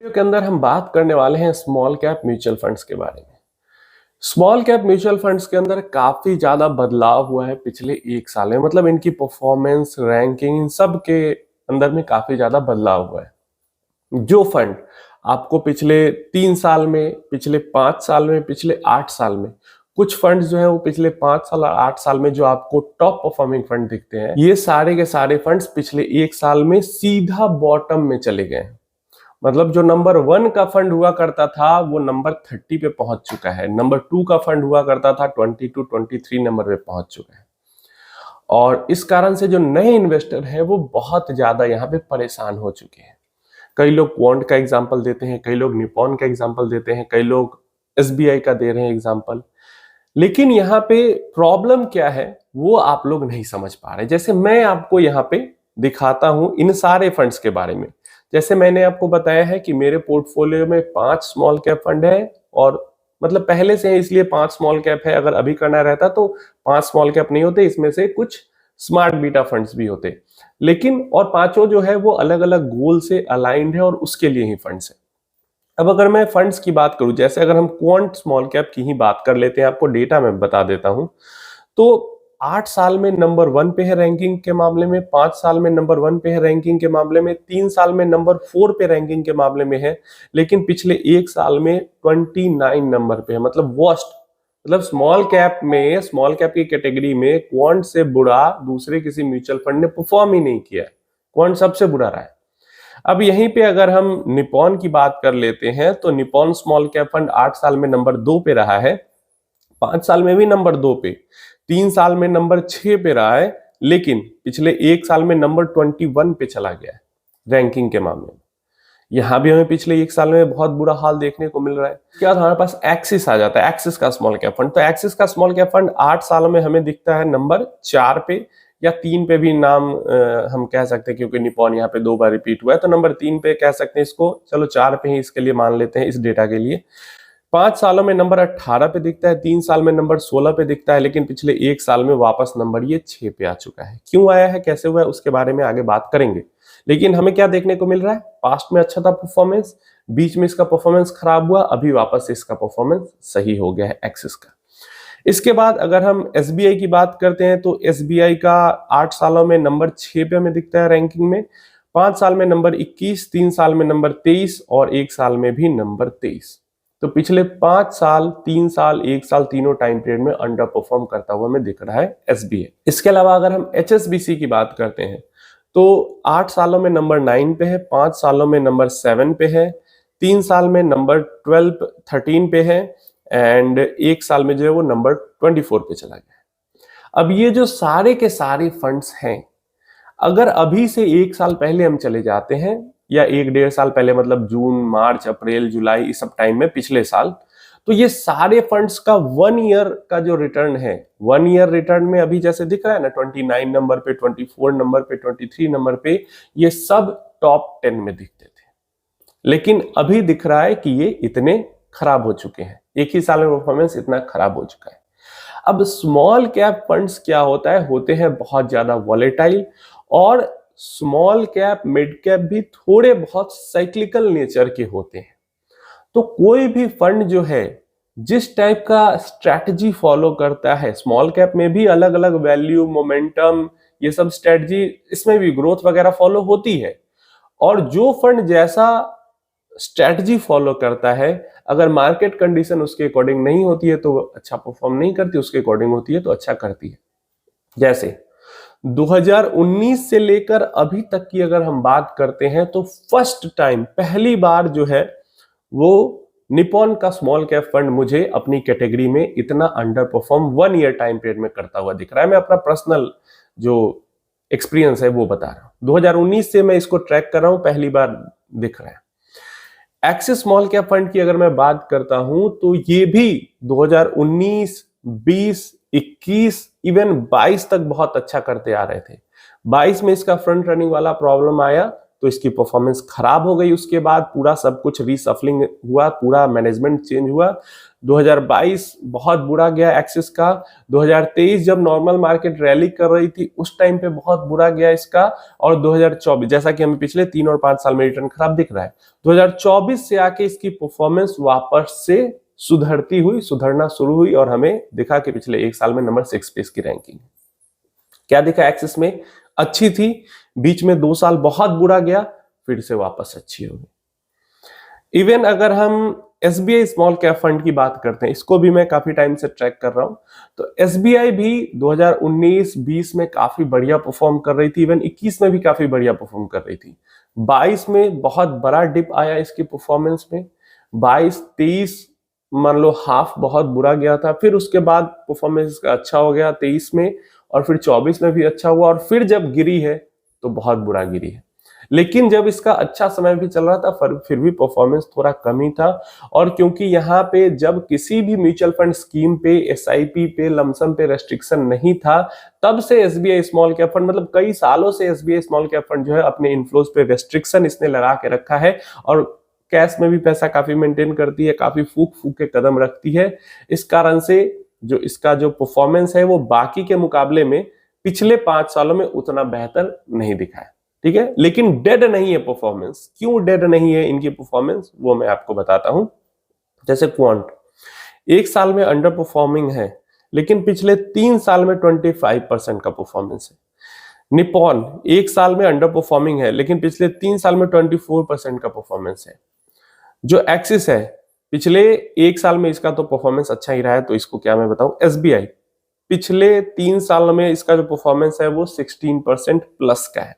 Video के अंदर हम बात करने वाले हैं स्मॉल कैप म्यूचुअल फंड्स के बारे में। स्मॉल कैप म्यूचुअल फंड्स के अंदर काफी ज्यादा बदलाव हुआ है पिछले एक साल में। मतलब इनकी परफॉर्मेंस, रैंकिंग, इन सब के अंदर में काफी ज्यादा बदलाव हुआ है। जो फंड आपको पिछले 3 साल में, पिछले 5 साल में, पिछले 8 साल में, कुछ फंड जो है वो पिछले 5 साल और 8 साल में जो आपको टॉप परफॉर्मिंग फंड दिखते हैं, ये सारे के सारे फंड्स पिछले एक साल में सीधा बॉटम में चले गए हैं। मतलब जो नंबर 1 का फंड हुआ करता था वो नंबर 30 पे पहुंच चुका है। नंबर 2 का फंड हुआ करता था 22, 23 नंबर पे पहुंच चुका है। और इस कारण से जो नए इन्वेस्टर हैं वो बहुत ज्यादा यहाँ पे परेशान हो चुके हैं। कई लोग क्वांट का एग्जांपल देते हैं, कई लोग निपॉन का एग्जांपल देते हैं, कई लोग एसबीआई का दे रहे हैं एग्जांपल। लेकिन यहाँ पे प्रॉब्लम क्या है वो आप लोग नहीं समझ पा रहे। जैसे मैं आपको यहाँ पे दिखाता हूं इन सारे फंड्स के बारे में। जैसे मैंने आपको बताया है कि मेरे पोर्टफोलियो में 5 स्मॉल कैप फंड है, और मतलब पहले से है इसलिए 5 स्मॉल कैप है। अगर अभी करना रहता तो 5 स्मॉल कैप नहीं होते, इसमें से कुछ स्मार्ट बीटा फंड्स भी होते। लेकिन और पांचों जो है वो अलग अलग गोल से अलाइंड है और उसके लिए ही फंड्स है। अब अगर मैं फंड्स की बात करूं, जैसे अगर हम क्वांट स्मॉल कैप की ही बात कर लेते हैं, आपको डेटा मैं बता देता हूं। तो 8 साल में नंबर 1 पे है रैंकिंग के मामले में, 5 साल में नंबर 1 पे है रैंकिंग के मामले में, 3 साल में नंबर 4 पे रैंकिंग के मामले में है। लेकिन पिछले एक साल में 29 नंबर पे है। मतलब वर्स्ट, मतलब स्मॉल कैप में, स्मॉल कैप की कैटेगरी में क्वांट से बुरा दूसरे किसी म्यूचुअल फंड ने परफॉर्म ही नहीं किया। क्वांट सबसे बुरा रहा है। अब यहीं पे अगर हम निपॉन की बात कर लेते हैं तो निपॉन स्मॉल कैप फंड 8 साल में नंबर 2 पे रहा है, 5 साल में भी नंबर 2 पे, 3 साल में नंबर 6 पे रहा है, लेकिन पिछले एक साल में नंबर 21 पे चला गया है रैंकिंग के मामले में। यहां भी हमें पिछले एक साल में बहुत बुरा हाल देखने को मिल रहा है। क्या हमारे पास एक्सिस आ जाता है, एक्सिस का स्मॉल कैप फंड। तो एक्सिस का स्मॉल कैप फंड 8 सालों में हमें दिखता है नंबर 4 पे या 3 पे भी नाम हम कह सकते हैं, क्योंकि निपॉन यहाँ पे 2 बार रिपीट हुआ है तो नंबर 3 पे कह सकते हैं इसको। चलो 4 पे ही इसके लिए मान लेते हैं इस डेटा के लिए। 5 सालों में नंबर 18 पे दिखता है, 3 साल में नंबर 16 पे दिखता है, लेकिन पिछले एक साल में वापस नंबर ये 6 पे आ चुका है। क्यों आया है, कैसे हुआ है, उसके बारे में आगे बात करेंगे। लेकिन हमें क्या देखने को मिल रहा है, पास्ट में अच्छा था परफॉर्मेंस, बीच में इसका परफॉर्मेंस खराब हुआ, अभी वापस इसका परफॉर्मेंस सही हो गया है एक्सिस का। इसके बाद अगर हम एसबीआई की बात करते हैं तो एसबीआई का 8 सालों में नंबर 6 पे हमें दिखता है रैंकिंग में, 5 साल में नंबर 21, 3 साल में नंबर 23 और 1 साल में भी नंबर 23। तो पिछले 5 साल, 3 साल, 1 साल, तीनों टाइम पीरियड में अंडर परफॉर्म करता हुआ हमें दिख रहा है एसबीआई। इसके अलावा अगर हम एचएसबीसी की बात करते हैं तो 8 सालों में नंबर 9 पे है, 5 सालों में नंबर 7 पे है, 3 साल में नंबर 13 पे है एंड 1 साल में जो है वो नंबर 24 पे चला गया है। अब ये जो सारे के सारे फंड्स हैं, अगर अभी से 1 साल पहले हम चले जाते हैं या 1-1.5 साल पहले, मतलब जून, मार्च, अप्रैल, जुलाई, इस सब टाइम में पिछले साल, तो ये सारे फंड्स का 1 ईयर का जो रिटर्न है, 1 ईयर रिटर्न में अभी जैसे दिख रहा है ना 29 नंबर पे, 24 नंबर पे, 23 नंबर पे, ये सब टॉप 10 में दिखते थे। लेकिन अभी दिख रहा है कि ये इतने खराब हो चुके हैं, एक ही साल में परफॉर्मेंस इतना खराब हो चुका है। अब स्मॉल कैप फंड्स क्या होता है, होते हैं बहुत ज्यादा वॉलेटाइल, और स्मॉल कैप, मिड कैप भी थोड़े बहुत साइक्लिकल नेचर के होते हैं। तो कोई भी फंड जो है जिस टाइप का स्ट्रैटेजी फॉलो करता है, स्मॉल कैप में भी अलग अलग वैल्यू, मोमेंटम, ये सब स्ट्रैटेजी, इसमें भी ग्रोथ वगैरह फॉलो होती है। और जो फंड जैसा स्ट्रैटेजी फॉलो करता है, अगर मार्केट कंडीशन उसके अकॉर्डिंग नहीं होती है तो अच्छा परफॉर्म नहीं करती, उसके अकॉर्डिंग होती है तो अच्छा करती है। जैसे 2019 से लेकर अभी तक की अगर हम बात करते हैं तो फर्स्ट टाइम, पहली बार जो है वो निपॉन का स्मॉल कैप फंड मुझे अपनी कैटेगरी में इतना under perform 1 year time period में करता हुआ दिख रहा है। मैं अपना पर्सनल जो एक्सपीरियंस है वो बता रहा हूं। 2019 से मैं इसको ट्रैक कर रहा हूं, पहली बार दिख रहा है। एक्सिस स्मॉल कैप फंड की अगर मैं बात करता हूं तो ये भी 2019, 20, 21, इवन 22 तक बहुत अच्छा करते आ रहे थे। 22 में इसका फ्रंट रनिंग वाला प्रॉब्लम आया तो इसकी परफॉर्मेंस खराब हो गई। उसके बाद पूरा सब कुछ रीसफलिंग हुआ, पूरा मैनेजमेंट चेंज हुआ। 2022 बहुत बुरा गया एक्सिस का। 2023 जब नॉर्मल मार्केट रैली कर रही थी उस टाइम पे बहुत बुरा गया इसका। और 2024 जैसा कि हमें पिछले 3 और 5 साल में रिटर्न खराब दिख रहा है, 2024 से आके इसकी परफॉर्मेंस वापस से सुधरना शुरू हुई और हमें दिखा कि पिछले 1 साल में नंबर 6 पे इसकी रैंकिंग। क्या दिखा एक्सिस में? अच्छी थी, बीच में 2 साल बहुत बुरा गया, फिर से वापस अच्छी हो गई। इवन अगर हम एसबीआई स्मॉल कैप फंड की बात करते हैं, इसको भी मैं काफी टाइम से ट्रैक कर रहा हूं, तो एसबीआई भी 2019-20 में काफी बढ़िया परफॉर्म कर रही थी, इवन 21 में भी काफी बढ़िया परफॉर्म कर रही थी। 22 में बहुत बड़ा डिप आया इसकी परफॉर्मेंस में। 22-23 मान लो हाफ बहुत बुरा गया था, फिर उसके बाद परफॉर्मेंस अच्छा हो गया 23 में, और फिर 24 में भी अच्छा हुआ, और फिर जब गिरी है तो बहुत बुरा गिरी है। लेकिन जब इसका अच्छा समय भी चल रहा था फिर भी परफॉर्मेंस थोड़ा कम ही था। और क्योंकि यहाँ पे जब किसी भी म्यूचुअल फंड स्कीम पे, एसआईपी पे, लमसम पे रेस्ट्रिक्शन नहीं था, तब से एसबीआई स्मॉल कैप फंड, मतलब कई सालों से एसबीआई स्मॉल कैप फंड जो है अपने इनफ्लोज पे रेस्ट्रिक्शन इसने लगा के रखा है, और कैश में भी पैसा काफी मेंटेन करती है, काफी फूक फूक के कदम रखती है। इस कारण से जो इसका जो परफॉर्मेंस है वो बाकी के मुकाबले में पिछले 5 सालों में उतना बेहतर नहीं दिखा है, ठीक है। लेकिन डेड नहीं है परफॉर्मेंस। क्यों डेड नहीं है इनकी परफॉर्मेंस, वो मैं आपको बताता हूं। जैसे क्वांट 1 साल में अंडर परफॉर्मिंग है, लेकिन पिछले 3 साल में 25% का परफॉर्मेंस है। निपॉन 1 साल में अंडर परफॉर्मिंग है, लेकिन पिछले 3 साल में 24% का परफॉर्मेंस है। जो एक्सिस है, पिछले 1 साल में इसका तो परफॉर्मेंस अच्छा ही रहा है, तो इसको क्या मैं बताऊं। एसबीआई पिछले 3 साल में इसका जो परफॉर्मेंस है वो 16% प्लस का है।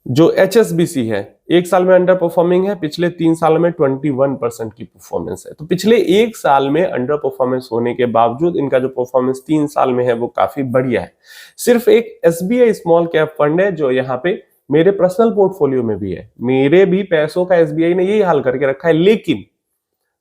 जो एचएसबीसी है 1 साल में अंडर परफॉर्मिंग है, पिछले 3 साल में 21% की परफॉर्मेंस है। तो पिछले 1 साल में अंडर परफॉर्मेंस होने के बावजूद इनका जो परफॉर्मेंस 3 साल में है वो काफी बढ़िया है। सिर्फ एक एसबीआई स्मॉल कैप फंड है जो यहाँ पे मेरे पर्सनल पोर्टफोलियो में भी है, मेरे भी पैसों का एसबीआई ने यही हाल करके रखा है, लेकिन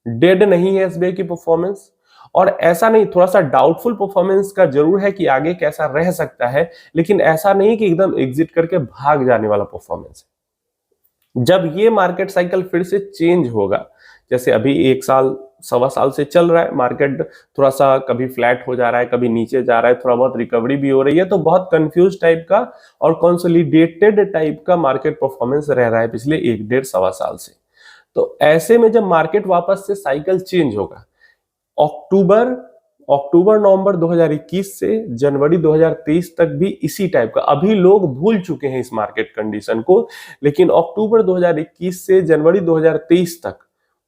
डेड नहीं है एसबीआई की परफॉर्मेंस। और ऐसा नहीं, थोड़ा सा डाउटफुल परफॉर्मेंस का जरूर है कि आगे कैसा रह सकता है, लेकिन ऐसा नहीं कि एकदम एग्जिट करके भाग जाने वाला परफॉर्मेंस है। जब ये मार्केट साइकिल फिर से चेंज होगा, जैसे अभी 1 साल 1.25 साल से चल रहा है, मार्केट थोड़ा सा कभी फ्लैट हो जा रहा है, कभी नीचे जा रहा है, थोड़ा बहुत रिकवरी भी हो रही है, तो बहुत कंफ्यूज टाइप का और कंसोलिडेटेड टाइप का मार्केट परफॉर्मेंस रह रहा है पिछले 1-1.5 साल से। तो ऐसे में जब मार्केट वापस से साइकिल चेंज होगा, अक्टूबर नवंबर 2021 से जनवरी 2023 तक भी इसी टाइप का, अभी लोग भूल चुके हैं इस मार्केट कंडीशन को, लेकिन अक्टूबर 2021 से जनवरी 2023 तक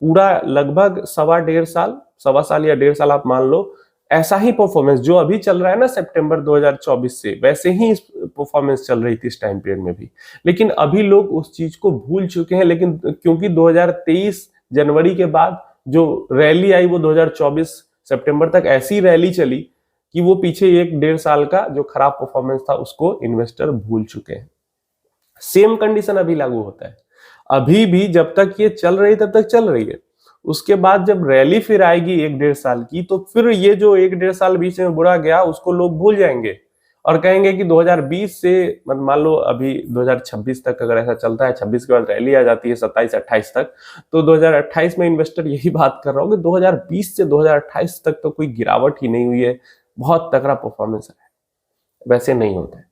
पूरा लगभग 1.5 साल या 1.5 साल आप मान लो, ऐसा ही परफॉर्मेंस जो अभी चल रहा है ना सितंबर 2024 से, वैसे ही परफॉर्मेंस चल रही थी इस टाइम पीरियड में भी। लेकिन अभी लोग उस चीज को भूल चुके हैं, लेकिन क्योंकि 2023 जनवरी के बाद जो रैली आई वो 2024 सितंबर तक ऐसी रैली चली कि वो पीछे 1-1.5 साल का जो खराब परफॉर्मेंस था उसको इन्वेस्टर भूल चुके हैं। सेम कंडीशन अभी लागू होता है। अभी भी जब तक ये चल रही तब तक चल रही है, उसके बाद जब रैली फिर आएगी 1-1.5 साल की, तो फिर ये जो 1-1.5 साल बीच में बुरा गया उसको लोग भूल जाएंगे और कहेंगे कि 2020 से मान लो अभी 2026 तक अगर ऐसा चलता है, 26 के बाद रैली आ जाती है 27-28 तक, तो 2028 में इन्वेस्टर यही बात कर रहा हूँ कि 2020 से 2028 तक तो कोई गिरावट ही नहीं हुई है, बहुत तगड़ा परफॉर्मेंस है। वैसे नहीं होता है।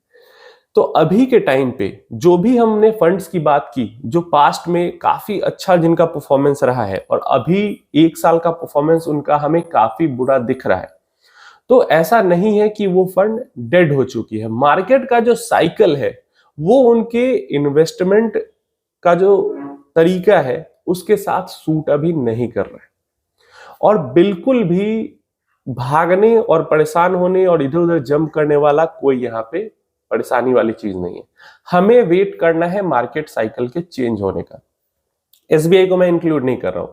तो अभी के टाइम पे जो भी हमने फंड्स की बात की जो पास्ट में काफी अच्छा जिनका परफॉर्मेंस रहा है और अभी 1 साल का परफॉर्मेंस उनका हमें काफी बुरा दिख रहा है, तो ऐसा नहीं है कि वो फंड डेड हो चुकी है। मार्केट का जो साइकिल है वो उनके इन्वेस्टमेंट का जो तरीका है उसके साथ सूट अभी नहीं कर रहा है, और बिल्कुल भी भागने और परेशान होने और इधर उधर जंप करने वाला कोई यहाँ पे परेशानी वाली चीज नहीं है। हमें वेट करना है मार्केट साइकिल के चेंज होने का। एसबीआई को मैं इंक्लूड नहीं कर रहा हूं।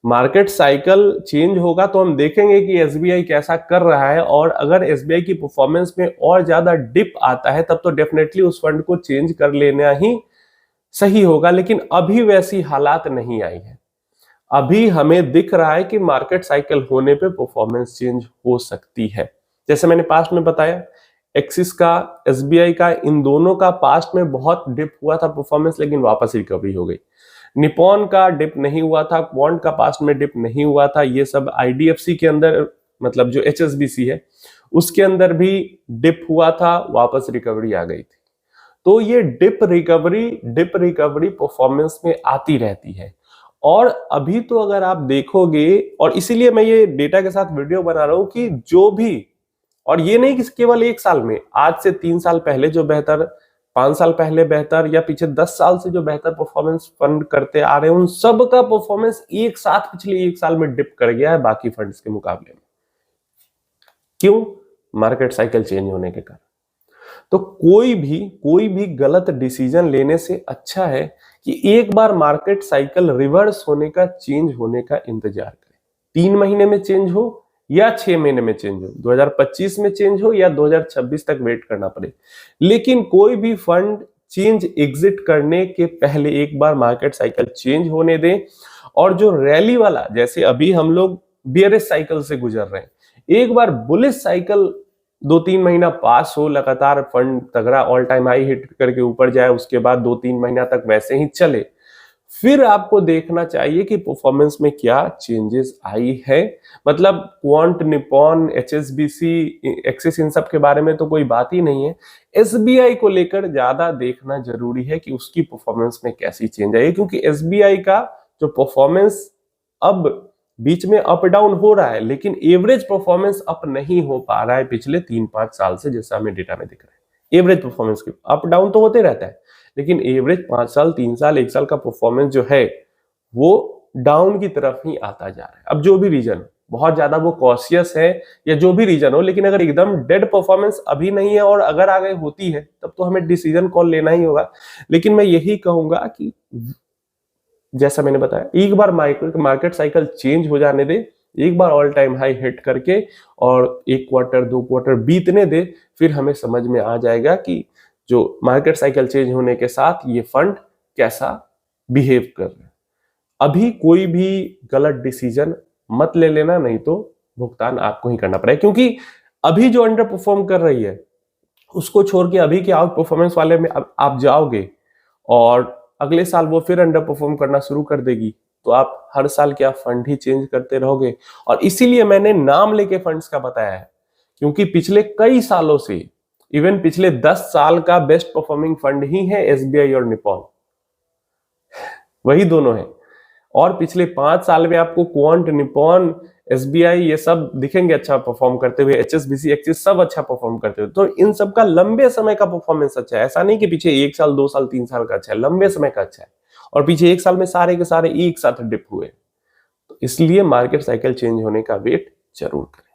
मार्केट साइकिल चेंज होगा तो हम देखेंगे कि एसबीआई कैसा कर रहा है, और अगर एसबीआई की परफॉर्मेंस में और ज्यादा डिप आता है तब तो डेफिनेटली उस फंड को चेंज कर लेना ही सही होगा। लेकिन अभी वैसी हालात नहीं आई है। अभी हमें दिख रहा है कि मार्केट साइकिल होने पे परफॉर्मेंस चेंज हो सकती है। जैसे मैंने पास्ट में बताया, एक्सिस का, एसबीआई का, इन दोनों का पास्ट में बहुत डिप हुआ था परफॉर्मेंस, लेकिन वापस रिकवरी हो गई। निपॉन का डिप नहीं हुआ था, क्वांट का पास्ट में डिप नहीं हुआ था, ये सब आईडीएफसी के अंदर, मतलब जो एचएसबीसी है उसके अंदर भी डिप हुआ था, वापस रिकवरी आ गई थी। तो ये डिप रिकवरी परफॉर्मेंस में आती रहती है। और अभी तो अगर आप देखोगे, और इसीलिए मैं ये डेटा के साथ वीडियो बना रहा हूं कि जो भी, और ये नहीं कि केवल एक साल में, आज से 3 साल पहले जो बेहतर, 5 साल पहले बेहतर, या पीछे 10 साल से जो बेहतर परफॉर्मेंस फंड करते आ रहे हैं, उन सब का परफॉर्मेंस एक साथ पिछले एक साल में डिप कर गया है बाकी फंड्स के मुकाबले में। क्यों? मार्केट साइकिल चेंज होने के कारण। तो कोई भी गलत डिसीजन लेने से अच्छा है कि एक बार मार्केट साइकिल रिवर्स होने का, चेंज होने का इंतजार करें। 3 महीने में चेंज हो या 6 महीने में चेंज हो, 2025 में चेंज हो या 2026 तक वेट करना पड़े, लेकिन कोई भी फंड चेंज एग्जिट करने के पहले एक बार मार्केट साइकिल चेंज होने दें। और जो रैली वाला, जैसे अभी हम लोग बियरिश साइकिल से गुजर रहे हैं, एक बार बुलिश साइकिल 2-3 महीना पास हो, लगातार फंड तगड़ा ऑल टाइम हाई हिट करके ऊपर जाए, उसके बाद 2-3 महीना तक वैसे ही चले, फिर आपको देखना चाहिए कि परफॉर्मेंस में क्या चेंजेस आई है। मतलब क्वांट, निपॉन, एचएसबीसी, एक्सिस, इन सब के बारे में तो कोई बात ही नहीं है। एसबीआई को लेकर ज्यादा देखना जरूरी है कि उसकी परफॉर्मेंस में कैसी चेंज आई, क्योंकि एसबीआई का जो परफॉर्मेंस अब बीच में अप डाउन हो रहा है, लेकिन एवरेज परफॉर्मेंस अप नहीं हो पा रहा है पिछले 3-5 साल से, जैसा हमें डेटा में दिख रहा है। एवरेज परफॉर्मेंस की अप डाउन तो होते रहता है, लेकिन एवरेज 5 साल, 3 साल, 1 साल का परफॉर्मेंस जो है वो डाउन की तरफ ही आता जा रहा है। अब जो भी रीजन, बहुत ज्यादा वो कॉशियस है या जो भी रीजन हो, लेकिन अगर एकदम डेड परफॉर्मेंस अभी नहीं है और अगर आगे होती है, तब तो हमें डिसीजन कॉल लेना ही होगा। लेकिन मैं यही कहूंगा कि जैसा मैंने बताया, एक बार मार्केट साइकिल चेंज हो जाने दे, एक बार ऑल टाइम हाई हिट करके और 1 क्वार्टर 2 क्वार्टर बीतने दे, फिर हमें समझ में आ जाएगा कि जो मार्केट साइकिल चेंज होने के साथ ये फंड कैसा बिहेव कर रहे हैं। अभी कोई भी गलत डिसीजन मत ले लेना, नहीं तो भुगतान आपको ही करना पड़ेगा। क्योंकि अभी जो अंडर परफॉर्म कर रही है उसको छोड़ के अभी के आउट परफॉर्मेंस वाले में आप जाओगे और अगले साल वो फिर अंडर परफॉर्म करना शुरू कर देगी, तो आप हर साल क्या फंड ही चेंज करते रहोगे। और इसीलिए मैंने नाम लेके फंड्स का बताया है, क्योंकि पिछले कई सालों से, इवन पिछले 10 साल का बेस्ट परफॉर्मिंग फंड ही है एसबीआई और निपॉन, वही दोनों है। और पिछले 5 साल में आपको क्वांट, निपॉन, एसबीआई ये सब दिखेंगे अच्छा परफॉर्म करते हुए, एचएसबीसी, एक्सिस सब अच्छा परफॉर्म करते हुए। तो इन सब का लंबे समय का परफॉर्मेंस अच्छा है, ऐसा नहीं कि पीछे 1 साल 2 साल 3 साल का अच्छा है, लंबे समय का अच्छा है। और पीछे 1 साल में सारे के सारे एक साथ डिप हुए, तो इसलिए मार्केट साइकिल चेंज होने का वेट जरूर करें।